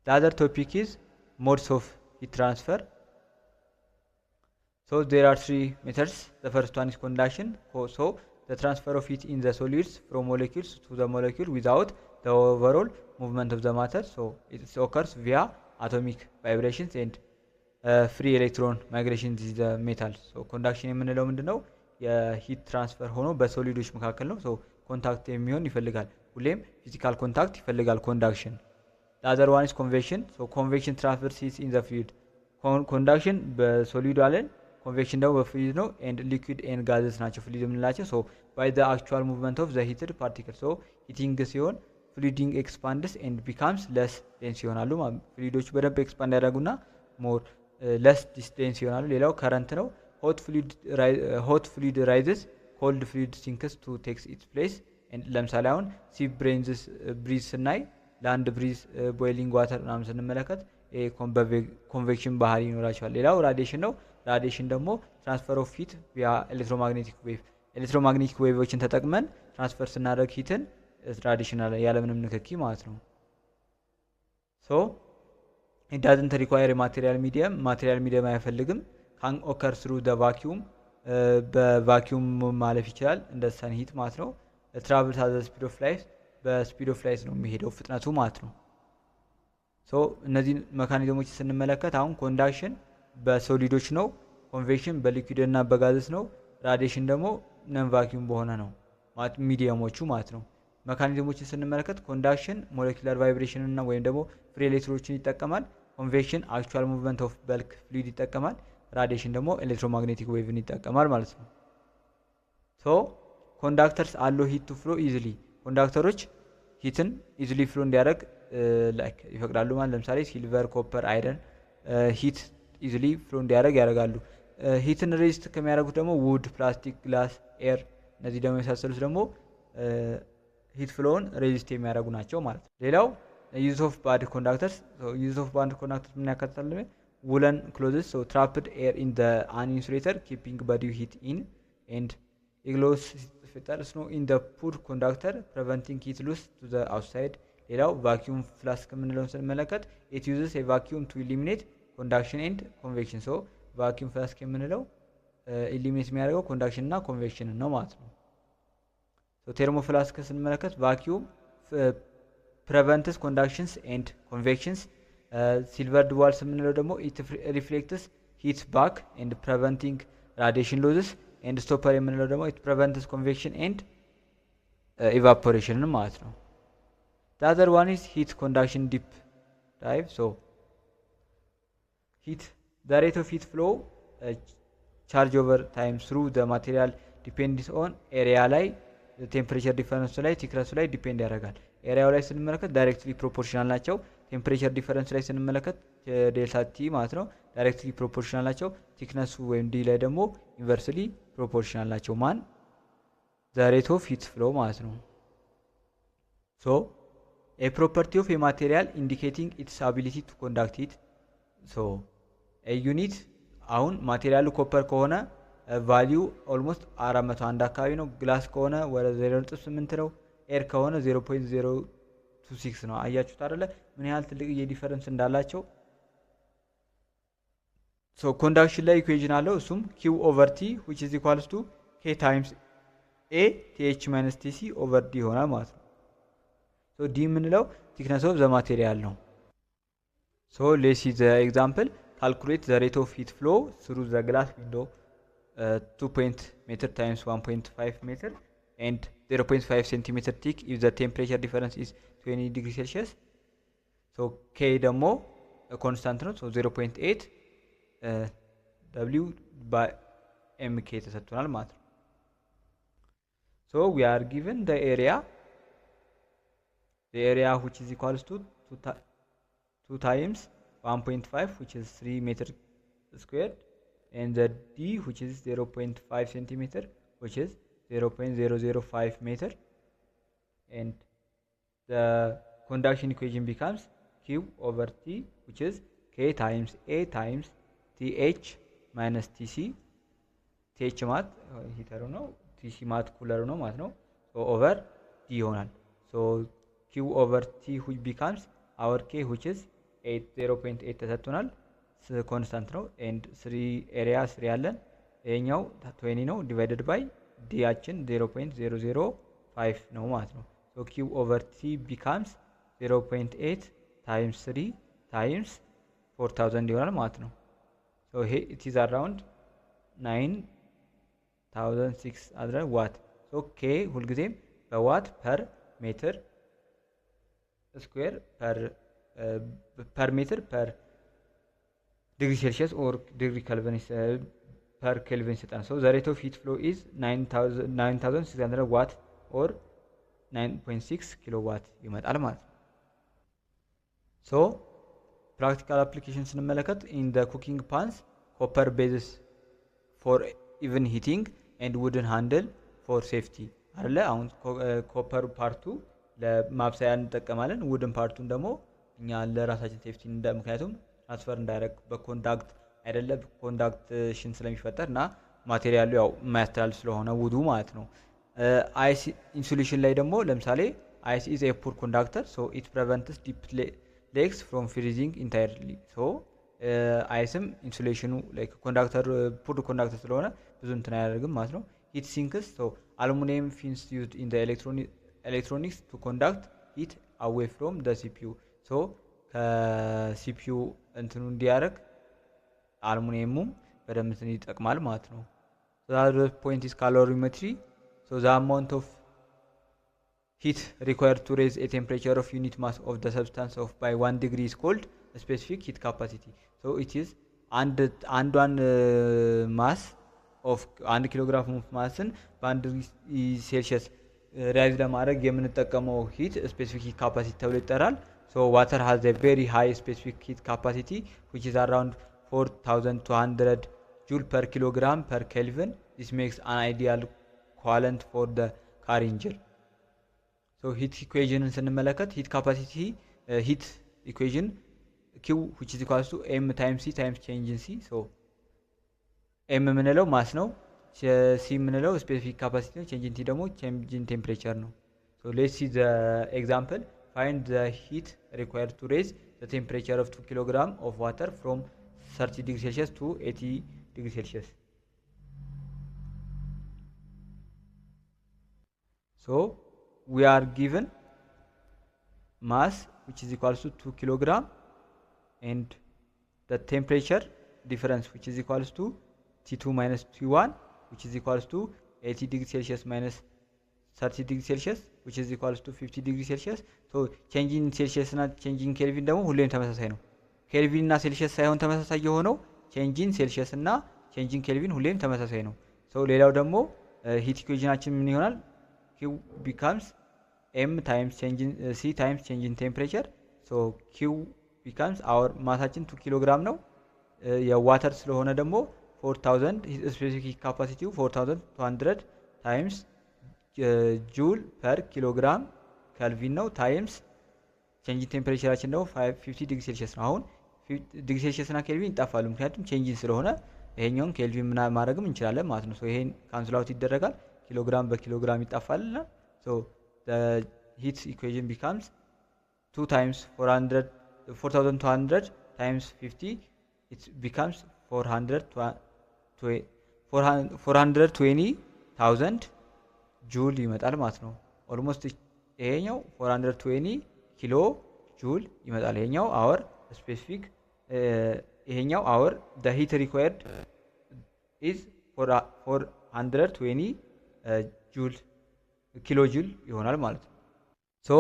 The other topic is modes of heat transfer. So there are three methods. The first one is conduction. So the transfer of heat in the solids from molecules to the molecule without the overall movement of the matter. So it occurs via atomic vibrations and free electron migration is the metal. So conduction የምንለው ምንድነው? የሂት ትራንስፈር ሆኖ በሶሊዶች መካከል ነው። ሶ ኮንታክት የሚሆን ይፈልጋል። ሁሌም ፊዚካል ኮንታክት ይፈልጋል ኮንዳክሽን። The other one is convection. So convection transfers heat in the fluid. Conduction በሶሊድ አለን convection ደግሞ በፍሉይድ ነው and liquid and gases ናቸው ፍሉይድ የምንላቸው so by the actual movement of the heated particle so heating ሲሆን fluiding expands and becomes less dense ይሆናሉ ፍሉይዶቹ በደንብ ኤክስፓንድ ያደርጉና more less dense ይሆናሉ ሌላው current ነው hot fluid rises cold fluid sinks to takes its place and ለምሳሌ አሁን sea breeze ስናይ land breeze boiling water ምናምን ስንመለከት ኮንቬክሽን ባህሪ ይኖራቸዋል ሌላው ራዲዬሽን ነው ራዲዬሽን ደግሞ ትራንስፈር ኦፍ ሂት ቪያ ኤሌክትሮማግኔቲክ ዌቮችን ተጠቅመን ትራንስፈር ስናደርግ ሂትን ራዲዬሽን ያለምንም ንክኪ ማለት ነው ሶ it doesn't require material medium አይፈልግም can occur through the vacuum በቫኪዩም ማለፍ ይችላል እንደ ሰን ሂት ማለት ነው travels at the speed of light በስፒድ ኦፍ ላይት ነው የሚሄደው ፍጥነቱ ማለት ነው ሶ እነዚህ መካኒዝሞች ስንመለከት አሁን ኮንዳክሽን በሶሊዶች ነው ኮንቬክሽን በሊኩዊድ እና በጋዝስ ነው ራዲዬሽን ደግሞ ነን ቫኪዩም በሆነ ነው ማለት ሚዲየሞቹ ማለት ነው መካኒዝሞችን ስንመለከት ኮንዳክሽን ሞለኪውላር ቫይብሬሽን እና ወይም ደግሞ ፍሪ ኤሌክትሮኖችን ይጠቀማል ኮንቬክሽን አክቹዋል ሙቭመንት ኦፍ በልክ ፍሉይድ ይጠቀማል ራዲዬሽን ደግሞ ኤሌክትሮማግኔቲክ ዌቭን ይጠቀማል ማለት ነው ሶ ኮንዳክተርስ አሎ ሂት ቱ ፍሎ ኢዚሊ ኮንዳክተሮች ሂትን ኢዚሊ ፍሎ እንዲያደርግ ላይክ ይፈቅዳሉ ማለት ለምሳሌ ሲልቨር ኮፐር አይረን ሂት ኢዚሊ ፍሎ እንዲያደርግ ያደርጋሉ ሂትን ሬዚስት ከሚያደርጉት ደግሞ ውድ ፕላስቲክ ግላስ ኤር እነዚህ ደግሞ የመሳሰሉት ደግሞ ሂት ፍሎውን ሬዚስት የሚያደርጉ ናቸው ማለት ነው ሌላው ዩዝ ኦፍ ባድ ኮንዳክተርስ ምን ያካትታል ውለን ክሎዝስ ሶ ትራፕድ ኤር ኢን ዘ አን ኢንሱሌተር ኪፒንግ ቦዲ ሂት ኢን ኤንድ ኢግሎስ ፍጠር ስኖ ኢን ዘ ፑር ኮንዳክተር ፕሪቨንቲንግ ሂት ሉስ ቱ ዘ አውትሳይድ ሌላው ቫኪዩም ፍላስክ የምንለውን ስንመለከት ኢት ዩዝስ ኤ ቫኪዩም ቱ ኢሊሚኔት ኮንዳክሽን ኤንድ ኮንቬክሽን ሶ ቫኪዩም ፍላስክ የምንለው ኢሊሚኔት የሚያደርገው ኮንዳክሽን እና ኮንቬክሽን ነው ማለት ነው ሶ ቴርሞ ፍላስክ ስንመለከት ቫኪዩም ፕሪቨንትስ ኮንዳክሽንስ ኤንድ ኮንቬክሽንስ ሲልቨር ዱዋልስ የምንለው ደግሞ ኢት ሪፍሌክትስ ሂት ባክ ኤንድ ፕሪቨንቲንግ ራዲዬሽን ሎዝስ ኤንድ ስቶፐር የምንለው ደግሞ ኢት ፕሪቨንትስ ኮንቬክሽን ኤንድ ኢቫፖሬሽን ማለት ነው the other one is heat conduction deep dive so the rate of heat flow charge over time through the material depends on area ላይ ቴምፕሬቸር ዲፈረንስ ላይ ቲክነሱ ላይ ዲፔንድ ያደርጋል ኤሪያው ላይ ስንመለከት ዳይሬክትሊ ፕሮፖርሽናል ናቸው ቴምፕሬቸር ዲፈረንስ ላይ ስንመለከት ዴልታ ቲ ማለት ነው ዳይሬክትሊ ፕሮፖርሽናል ናቸው ቲክነሱ ወይም ዲ ላይ ደግሞ ኢንቨርስሊ ፕሮፖርሽናል ናቸው ማን the rate of heat flow ማለት ነው so a property of a material indicating its ability to conduct heat so a unit አሁን ማቴሪያሉ ኮፐር ከሆነ ቫልዩ ኦልሞስት 401 አካባቢ ነው ግላስ ከሆነ ወደ 0.8 ነው ኤር ከሆነ 0.026 ነው አያችሁት አይደለ ምን ያህል ትልቅ የዲፈረንስ እንዳላቸው so conduction ላይ ኢኩዌሽን አለው እሱም q over t which is equals to k times a th minus tc over d ይሆናል ማለት ነው so d የምንለው thickness of the material ነው so let's see the example calculate the rate of heat flow through the glass window 2 meter times 1.5 meter and 0.5 centimeter thick if the temperature difference is 20 degrees Celsius so k ደግሞ constant ነው so 0.8 w by mk ተሰጥቷል ማለት ነው so we are given the area which is equals to 2 times 1.5 which is 3 meter squared and the d which is 0.5 centimeter which is 0.005 meter and the conduction equation becomes q over t which is k times a times th minus tc th mat heater ነው tc mat cooler ነው ማለት ነው so over t ይሆናል so q over t which becomes our k which is 0.8 ተሰጥቶናል ኮንስታንት ነው ኤንድ 3 ኤሪያ 3 ያለን ይሄኛው 20 ነው ዲቫይደድ ባይ ዲያችን 0.005 ነው ማለት ነው ሶ q over t becomes 0.8 times 3 times 4000 ይሆናል ማለት ነው ሶ ይሄ it is around 9600 ዋት ሶ k ሁልጊዜም በዋት ፐር ሜትር ስኩዌር ፐር ሜትር ፐር ዲግሪ ሴልሺየስ ኦር ዲግሪ ኬልቪን per Kelvin ይሰጣል so the rate of heat flow is 9600 watt or 9.6 kilowatt ይመጣል ማለት ነው so practical application ስንመለከት in the cooking pans copper bases for even heating and wooden handle for safety አይደለ አሁን ኮፐር ፓርቱ ለማብሰያ እንጠቀማለን wooden ፓርቱን ደግሞ እኛ ለራሳችን ሴፍቲ ምክንያቱም ትራንስፈር እንዳይረግ በኮንዳክት አይደለ ኮንዳክሽን ስለሚፈጠርና ማቴሪያሉ ያው ማስተላልፍ ስለሆነ ውዱ ማለት ነው አይስ ኢንሱሌሽን ላይ ደግሞ ለምሳሌ አይስ ኢዝ ኤ ፑር ኮንዳክተር ሶ ኢት ፕሪቨንትስ ዲፕ ሌክስ ፍሮም ፍሪዚንግ ኢንታይርሊ ሶ አይስም ኢንሱሌሽኑ ላይክ ኮንዳክተር ፑር ኮንዳክተር ስለሆነ ብዙ እንትን አያደርግም ማለት ነው ሂት ሲንክስ ሶ አሉሚኒየም ፊንስ ዩዝድ ኢን ዘ ኤሌክትሮኒክስ ቱ ኮንዳክት ሂት አዌይ ፍሮም ዘ ሲፒዩ ሶ ከሲፒዩ እንትኑ እንዲያደርግ አሉሚኒየሙም በደንብ እንትን ይጠቅማል ማለት ነው so the point is calorimetry so the amount of heat required to raise a temperature of unit mass of the substance of by 1 degree is called specific heat capacity so it is አንዷን ማስ of 1 ኪሎግራም ኦፍ ማስን በ1 ዲግሪ ሴልሺየስ ራይዝ ለማድረግ የምንጠቀመው ሂት ስፔሲፊክ ሂት ካፓሲቲ ተብሎ ይጠራል so water has a very high specific heat capacity which is around 4200 joule per kilogram per Kelvin this makes an ideal coolant for the car engine so heat equation ስንመለከት heat capacity heat equation q which is equals to m times c times change in c so m ምንለው ማስ ነው c ምንለው specific capacity ነው change in t ደግሞ change in temperature ነው so let's see the example find the heat required to raise the temperature of 2 kg of water from 30 degrees Celsius to 80 degrees Celsius so we are given mass which is equals to 2 kg and the temperature difference which is equals to T2 minus T1 which is equals to 80 degrees Celsius minus 30 degrees Celsius which is equals to 50 degrees Celsius so changing Celsius እና changing Kelvin ደግሞ ሁሌም ተመሳሳይ ነው ኬልቪን እና ሴልሺየስ ሳይሆን ተመሳሳይ የሆነው changing Celsius እና changing Kelvin ሁሌም ተመሳሳይ ነው so ሌላው ደግሞ heat equationአችን ምን ይሆናል Q becomes M times changing C times changing temperature so Q becomes our ማሳችን 2 ኪሎ ግራም ነው የዋተር ስለሆነ ደግሞ 4000 specific capacity 4200 times joule per kilogram Kelvin ነው times changing temperature ነው 50 ዲግሪ ሴልሺየስ ነው አሁን ዲግሪ ሴልሺየስ እና ኬልቪን ይጣፋሉ ምክንያቱም changing ስለሆነ ይሄኛውን ኬልቪን ማድረግም እንችላለን ማለት ነው so ይሄን ካንስል አውት ይደረጋል ኪሎግራም በኪሎግራም ይጣፋልና so the heat equation becomes 2 times 4200 times 50 it becomes 420,000 ጁል ይመጣል ማለት ነው ኦልሞስት ይሄኛው 420 ኪሎ ጁል ይመጣል ይሄኛው አወር ስፔሲፊክ ይሄኛው አወር the heat required is 420 ጁል ኪሎ ጁል ይሆናል ማለት ነው so